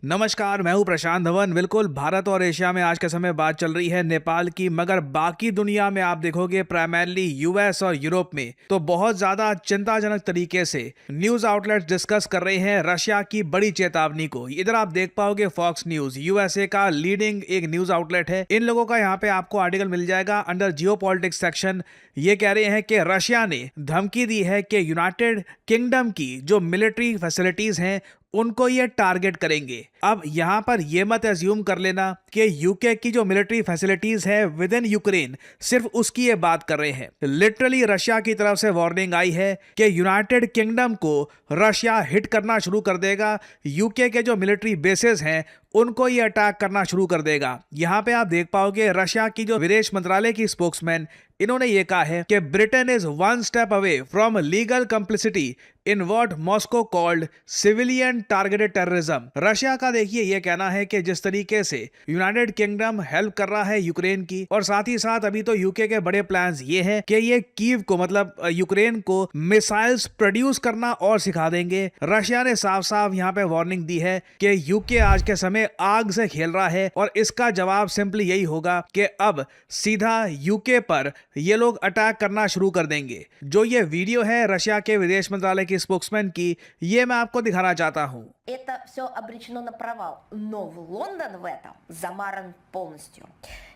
नमस्कार, मैं हूं प्रशांत धवन। बिल्कुल भारत और एशिया में आज के समय बात चल रही है नेपाल की, मगर बाकी दुनिया में आप देखोगे प्राइमरली यूएस और यूरोप में तो बहुत ज्यादा चिंताजनक तरीके से न्यूज आउटलेट्स डिस्कस कर रहे हैं रशिया की बड़ी चेतावनी को। इधर आप देख पाओगे फॉक्स न्यूज यूएसए का लीडिंग एक न्यूज आउटलेट है। इन लोगों का यहाँ पे आपको आर्टिकल मिल जाएगा अंडर जियोपॉलिटिक्स सेक्शन। ये कह रहे हैं कि रशिया ने धमकी दी है कि यूनाइटेड किंगडम की जो मिलिट्री फैसिलिटीज हैं उनको ये टारगेट करेंगे। अब यहां पर ये मत एज्यूम कर लेना कि यूके की जो मिलिट्री फैसिलिटीज है विद इन यूक्रेन सिर्फ उसकी ये बात कर रहे हैं। लिटरली रशिया की तरफ से वार्निंग आई है कि यूनाइटेड किंगडम को रशिया हिट करना शुरू कर देगा। यूके के जो मिलिट्री बेसेस हैं उनको ये अटैक करना शुरू कर देगा। यहां पे आप देख पाओगे रशिया की जो विदेश मंत्रालय की स्पोक्समैन, इन्होंने ये कहा है कि Britain is one step away from legal complicity in what Moscow called civilian targeted terrorism. Russia का देखिए ये कहना है कि जिस तरीके से यूनाइटेड किंगडम हेल्प कर रहा है यूक्रेन की, और साथ ही साथ अभी तो यूके के बड़े प्लान्स ये हैं कि ये कीव को मतलब यूक्रेन को मिसाइल्स प्रोड्यूस करना और सिखा देंगे। रशिया ने साफ साफ यहाँ पे वार्निंग दी है कि यूके आज के समय आग से खेल रहा है और इसका जवाब सिंपली यही होगा कि अब सीधा यूके पर ये लोग अटैक करना शुरू कर देंगे। जो ये वीडियो है रशिया के विदेश मंत्रालय की स्पोक्समैन की, ये मैं आपको दिखाना चाहता हूं। Это все обречено на провал, но Лондон в этом замаран полностью.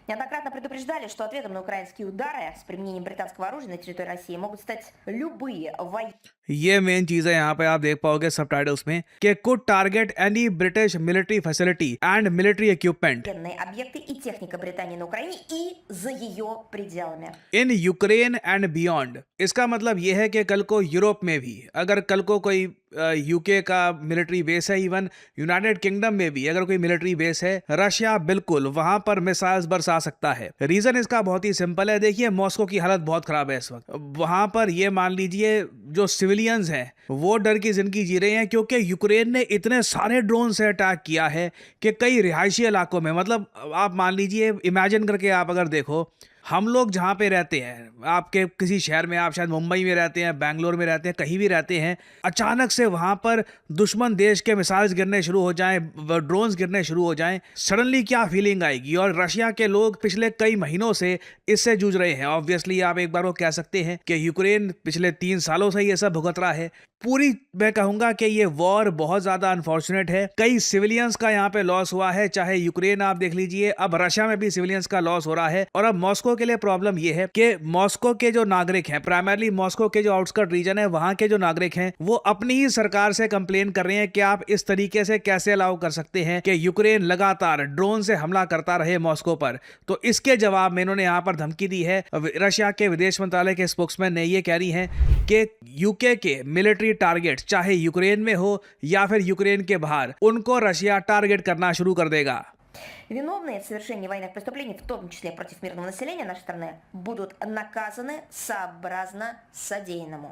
Неоднократно предупреждали, что ответом на украинские удары с применением британского оружия на территории России могут стать любые военные ये मेन चीज है, यहाँ पे आप देख पाओगे सबटाइटल्स में कि could target any British military facility and military equipment объекты и техника Британии на Украине и за ее пределами. In Ukraine and beyond. इसका मतलब ये है कि कल को यूरोप में भी अगर कल को कोई यूके का मिलिट्री बेस है, इवन यूनाइटेड किंगडम में भी अगर कोई मिलिट्री बेस है, रशिया बिल्कुल वहां पर मिसाइल्स बरसा सकता है। रीजन इसका बहुत ही सिंपल है। देखिए मॉस्को की हालत बहुत खराब है इस वक्त। वहां पर ये मान लीजिए जो सिविलियंस हैं वो डर की जिंदगी जी रहे हैं, क्योंकि यूक्रेन ने इतने सारे ड्रोन से अटैक किया है कि कई रिहायशी इलाकों में, मतलब आप मान लीजिए इमेजिन करके आप अगर देखो, हम लोग जहाँ पे रहते हैं, आपके किसी शहर में, आप शायद मुंबई में रहते हैं, बैंगलोर में रहते हैं, कहीं भी रहते हैं, अचानक से वहाँ पर दुश्मन देश के मिसाइल्स गिरने शुरू हो जाएं, ड्रोन्स गिरने शुरू हो जाएं, सडनली क्या फीलिंग आएगी। और रशिया के लोग पिछले कई महीनों से इससे जूझ रहे हैं। ऑब्वियसली आप एक बार वो कह सकते हैं कि यूक्रेन पिछले 3 सालों से ये सब भुगत रहा है। पूरी मैं कहूंगा कि ये वॉर बहुत ज्यादा अनफॉर्चुनेट है। कई सिविलियंस का यहाँ पे लॉस हुआ है, चाहे यूक्रेन आप देख लीजिए, अब रशिया में भी सिविलियंस का लॉस हो रहा है। और अब मॉस्को के लिए प्रॉब्लम ये है कि मॉस्को के जो नागरिक हैं, प्राइमरली मॉस्को के जो आउटस्कर्ट रीजन है, वहां के जो नागरिक हैं वो अपनी ही सरकार से कंप्लेन कर रहे हैं कि आप इस तरीके से कैसे अलाउ कर सकते हैं कि यूक्रेन लगातार ड्रोन से हमला करता रहे मॉस्को पर। तो इसके जवाब में इन्होंने यहाँ पर धमकी दी है। रशिया के विदेश मंत्रालय के स्पोक्समैन ने ये कह रही है कि यूके के मिलिट्री टारगेट चाहे यूक्रेन में हो या फिर यूक्रेन के बाहर, उनको रशिया टारगेट करना शुरू कर देगा। Виновные в совершении военных преступлений, в том числе против мирного населения нашей страны, будут наказаны сообразно содеянному.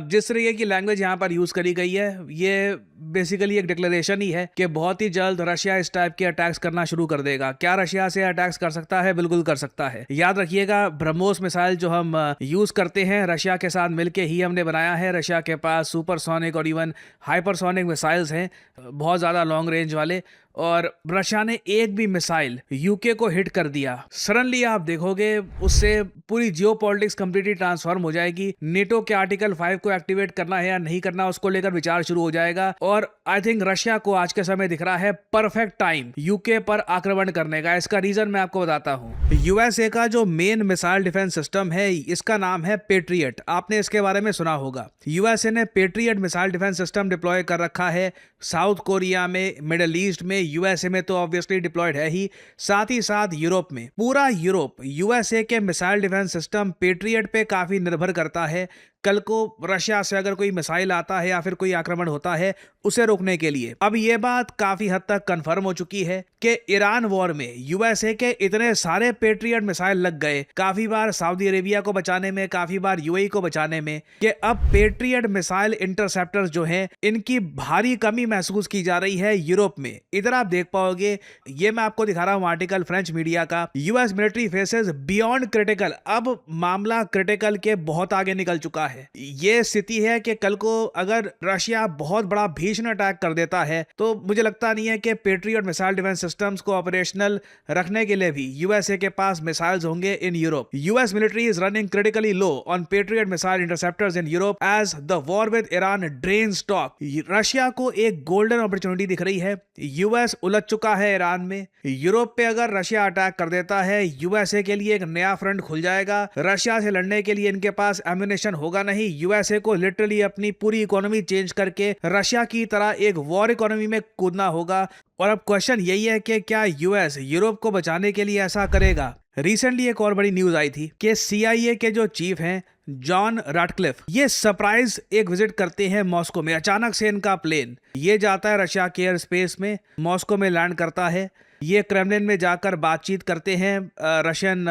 जिस तरीके की लैंग्वेज यहाँ पर यूज करी गई है, ये बेसिकली एक डिक्लेरेशन ही है कि बहुत ही जल्द रशिया इस टाइप के अटैक्स करना शुरू कर देगा। क्या रशिया से अटैक्स कर सकता है? बिल्कुल कर सकता है। याद रखिएगा ब्रह्मोस मिसाइल जो हम यूज करते हैं रशिया के साथ मिलके ही हमने बनाया है। रशिया के पास सुपरसोनिक और इवन हाइपरसोनिक मिसाइल्स हैं, बहुत ज्यादा लॉन्ग रेंज वाले, और रशिया ने एक भी मिसाइल यूके को हिट कर दिया, सडनली आप देखोगे उससे पूरी जियोपॉलिटिक्स कंप्लीटली ट्रांसफॉर्म हो जाएगी। नेटो के आर्टिकल 5 को एक्टिवेट करना है या नहीं करना, उसको लेकर विचार शुरू हो जाएगा। और आई थिंक रशिया को आज के समय दिख रहा है परफेक्ट टाइम यूके पर आक्रमण करने का। इसका रीजन मैं आपको बताता हूँ। यूएसए का जो मेन मिसाइल डिफेंस सिस्टम है, इसका नाम है पेट्रियट। आपने इसके बारे में सुना होगा। यूएसए ने patriot missile defence system deploy कर रखा है साउथ कोरिया में, मिडिल ईस्ट में, यूएसए में तो ऑब्वियसली डिप्लॉयड है ही, साथ ही साथ यूरोप में। पूरा यूरोप यूएसए के मिसाइल डिफेंस सिस्टम पेट्रियट पे काफी निर्भर करता है। कल को रशिया से अगर कोई मिसाइल आता है या फिर कोई आक्रमण होता है उसे रोकने के लिए। अब यह बात काफी हद तक कंफर्म हो चुकी है कि ईरान वॉर में यूएसए के इतने सारे पेट्रियट मिसाइल लग गए, काफी बार सऊदी अरेबिया को बचाने में, काफी बार यूएई को बचाने में, कि अब पेट्रियट मिसाइल इंटरसेप्टर्स जो हैं इनकी भारी कमी महसूस की जा रही है यूरोप में। इधर आप देख पाओगे, ये मैं आपको दिखा रहा हूं आर्टिकल फ्रेंच मीडिया का, US military faces beyond critical. अब मामला क्रिटिकल के बहुत आगे निकल चुका सकता है। ये स्थिति है कि कल को अगर रशिया बहुत बड़ा भीषण अटैक कर देता है तो मुझे लगता नहीं है कि पेट्रियट मिसाइल डिफेंस सिस्टम्स को ऑपरेशनल रखने के लिए भी यूएसए के पास मिसाइल्स होंगे in Europe. US military is running critically low on Patriot missile interceptors in Europe as the war with Iran drains stock। Russia को एक गोल्डन अपॉर्चुनिटी दिख रही है। यूएस उलझ चुका है ईरान में। यूरोप पे अगर रशिया अटैक कर देता है, यूएसए के लिए एक नया फ्रंट खुल जाएगा। रशिया से लड़ने के लिए इनके पास एम्युनिशन होगा नहीं। यूएसए को लिटरली अपनी पूरी इकोनॉमी चेंज करके रशिया की तरह एक वॉर इकोनॉमी में कूदना होगा। और अब क्वेश्चन यही है कि क्या यूएस यूरोप को बचाने के लिए ऐसा करेगा। रिसेंटली एक और बड़ी न्यूज आई थी कि सीआईए के जो चीफ हैं जॉन राटक्लिफ, ये सरप्राइज एक विजिट करते हैं मॉस्को में। अचानक से इनका प्लेन ये जाता है रशिया के एयर स्पेस में, मॉस्को में लैंड करता है। ये क्रेमलिन में जाकर बातचीत करते हैं रशियन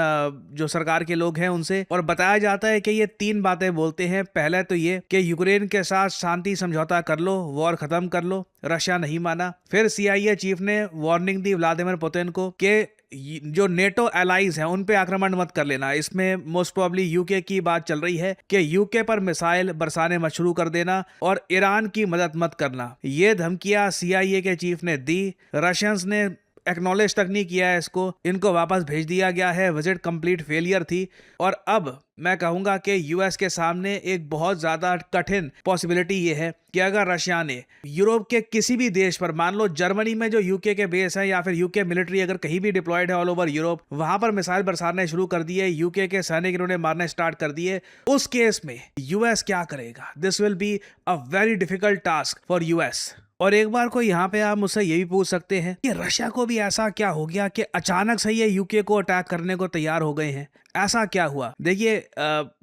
जो सरकार के लोग हैं उनसे, और बताया जाता है कि ये 3 बातें बोलते हैं। पहले तो ये कि यूक्रेन के साथ शांति समझौता कर लो, वॉर खत्म कर लो। रशिया नहीं माना। फिर सीआईए चीफ ने वार्निंग दी व्लादिमीर पुतिन को कि जो नेटो एलाइज हैं उन पे आक्रमण मत कर लेना। इसमें मोस्ट प्रोबेबली यूके की बात चल रही है कि यूके पर मिसाइल बरसाने मत शुरू कर देना और ईरान की मदद मत करना। ये धमकियां सीआईए के चीफ ने दी। रशियंस ने एक्नॉलेज तक नहीं किया है इसको, इनको वापस भेज दिया गया है। विजिट कंप्लीट फेलियर थी। और अब मैं कहूंगा कि यूएस के सामने एक बहुत ज्यादा कठिन पॉसिबिलिटी ये है कि अगर रशिया ने यूरोप के किसी भी देश पर, मान लो जर्मनी में जो यूके के बेस है या फिर यूके मिलिट्री अगर कहीं भी डिप्लॉयड है ऑल ओवर यूरोप, वहां पर मिसाइल बरसाने शुरू कर दिए, यूके के सैनिक इन्होंने मारने स्टार्ट कर दिए, उस केस में यूएस क्या करेगा? This will be a very difficult task for US. और एक बार को यहाँ पे आप मुझसे ये भी पूछ सकते हैं कि रशिया को भी ऐसा क्या हो गया कि अचानक से ये यूके को अटैक करने को तैयार हो गए हैं? ऐसा क्या हुआ? देखिए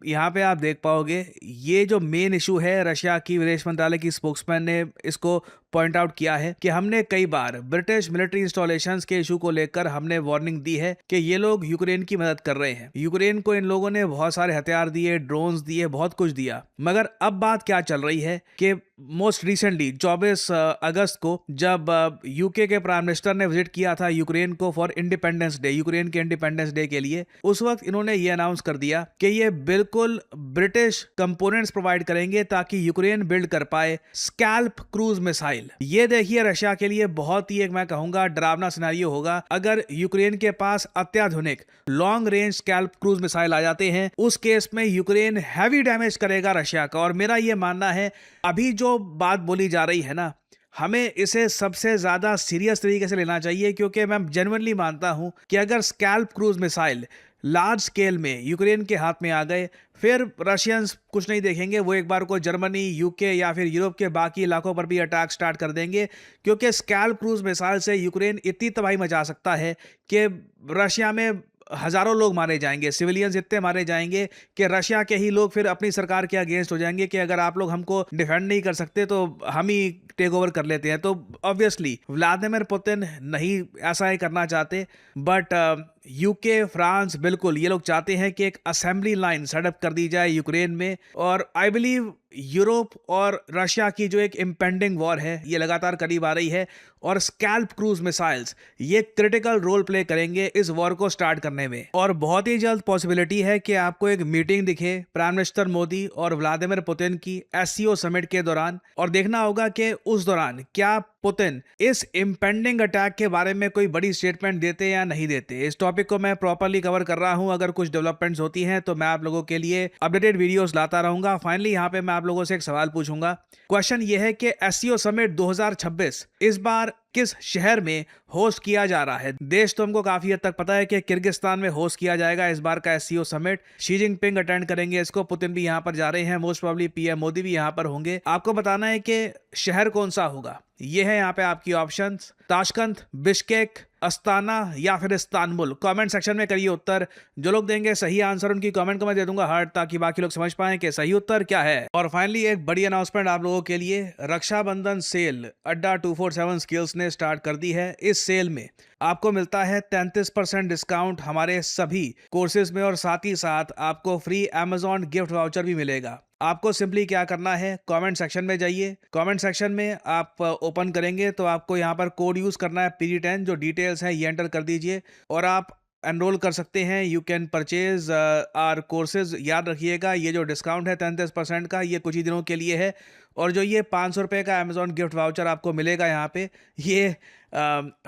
यहाँ पे आप देख पाओगे ये जो मेन इशू है, रशिया की विदेश मंत्रालय की स्पोक्समैन ने इसको पॉइंट आउट किया है कि हमने कई बार ब्रिटिश मिलिट्री इंस्टॉलेशंस के इशू को लेकर हमने वार्निंग दी है कि ये लोग यूक्रेन की मदद कर रहे हैं। यूक्रेन को इन लोगों ने बहुत सारे हथियार दिए, ड्रोन्स दिए, बहुत कुछ दिया। मगर अब बात क्या चल रही है कि मोस्ट रिसेंटली 24 अगस्त को जब यूके के प्राइम मिनिस्टर ने विजिट किया था यूक्रेन को फॉर इंडिपेंडेंस डे, यूक्रेन के इंडिपेंडेंस डे के लिए, उस वक्त इन्होंने ये अनाउंस कर दिया कि ये बिल्कुल ब्रिटिश कंपोनेंट्स प्रोवाइड करेंगे ताकि यूक्रेन बिल्ड कर पाए स्कैल्प क्रूज मिसाइल। ये देखिए रशिया के लिए बहुत ही एक मैं कहूंगा डरावना सिनेरियो होगा अगर यूक्रेन के पास अत्याधुनिक long range Scalp cruise missile आ जाते हैं। उस केस में यूक्रेन हैवी डैमेज करेगा रशिया का। और मेरा ये मानना है अभी जो बात बोली जा रही है ना, हमें इसे सबसे ज्यादा सीरियस तरीके से लेना चाहिए, क्योंकि मैं जेन्युइनली मानता हूं कि अगर scalp cruise missile large scale में यूक्रेन के हाथ में आ गए, फिर रशियंस कुछ नहीं देखेंगे, वो एक बार को जर्मनी, यूके या फिर यूरोप के बाकी इलाकों पर भी अटैक स्टार्ट कर देंगे। क्योंकि स्कैल्प क्रूज मिसाइल से यूक्रेन इतनी तबाही मचा सकता है कि रशिया में हजारों लोग मारे जाएंगे, सिविलियंस इतने मारे जाएंगे कि रशिया के ही लोग फिर अपनी सरकार के अगेंस्ट हो जाएंगे कि अगर आप लोग हमको डिफेंड नहीं कर सकते तो हम ही टेक ओवर कर लेते हैं। तो ऑब्वियसली व्लादिमीर पुतिन नहीं ऐसा ही करना चाहते, बट यूके, फ्रांस, बिल्कुल ये लोग चाहते हैं कि एक असेंबली लाइन सेटअप कर दी जाए यूक्रेन में। और आई बिलीव यूरोप और रशिया की जो एक इम्पेंडिंग वॉर है ये लगातार करीब आ रही है और स्कैल्प क्रूज मिसाइल्स ये क्रिटिकल रोल प्ले करेंगे इस वॉर को स्टार्ट करने में। और बहुत ही जल्द पॉसिबिलिटी है कि आपको एक मीटिंग दिखे प्राइम मिनिस्टर मोदी और व्लादिमीर पुतिन की एससीओ समिट के दौरान, और देखना होगा कि उस दौरान क्या पुतिन इस इम्पेंडिंग अटैक के बारे में कोई बड़ी स्टेटमेंट देते या नहीं देते। इस टॉपिक को मैं प्रॉपर्ली कवर कर रहा हूं। अगर कुछ डेवलपमेंट्स होती हैं तो मैं आप लोगों के लिए अपडेटेड वीडियोस लाता रहूंगा। फाइनली यहाँ पे मैं आप लोगों से एक सवाल पूछूंगा। क्वेश्चन ये है कि एससीओ समिट 2026 इस बार किस शहर में होस्ट किया जा रहा है? देश तो हमको काफी हद तक पता है कि किर्गिस्तान में होस्ट किया जाएगा इस बार का SCO summit. Xi Jinping attend करेंगे इसको, पुतिन भी यहाँ पर जा रहे हैं, मोस्ट प्रोबेबली पीएम मोदी भी यहाँ पर होंगे। आपको बताना है कि शहर कौन सा होगा। ये है यहाँ पे आपकी ऑप्शंस, ताशकंद, बिश्केक, अस्ताना या फिर इस्तांबुल। कमेंट सेक्शन में करिए उत्तर। जो लोग देंगे सही आंसर उनकी कमेंट को मैं दे दूंगा हार्ट, ताकि बाकी लोग समझ पाएं कि सही उत्तर क्या है। और फाइनली एक बड़ी अनाउंसमेंट आप लोगों के लिए, रक्षाबंधन सेल अड्डा 247 स्किल्स ने स्टार्ट कर दी है। इस सेल में आपको मिलता है 33% डिस्काउंट हमारे सभी कोर्सेज में, और साथ ही साथ आपको फ्री Amazon गिफ्ट वाउचर भी मिलेगा। आपको सिंपली क्या करना है, कमेंट सेक्शन में जाइए। कमेंट सेक्शन में आप ओपन करेंगे तो आपको यहाँ पर कोड यूज करना है PD10, जो डिटेल्स है ये एंटर कर दीजिए और आप एनरोल कर सकते हैं। You can purchase our courses. याद रखिएगा ये जो डिस्काउंट है 33% का, ये कुछ ही दिनों के लिए है। और जो ये 500 रुपये का अमेजॉन गिफ्ट वाउचर आपको मिलेगा यहाँ पे, ये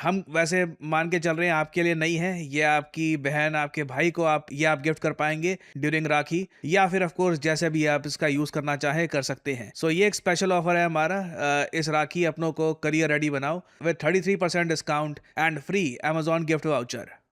हम वैसे मान के चल रहे हैं आपके लिए नहीं है। ये आपकी बहन, आपके भाई को आप गिफ्ट कर पाएंगे ड्यूरिंग राखी, या फिर ऑफ कोर्स जैसे भी आप इसका यूज करना चाहे कर सकते हैं। सो ये एक स्पेशल ऑफर है हमारा। इस राखी अपनों को करियर रेडी बनाओ with 33% discount and free Amazon gift voucher.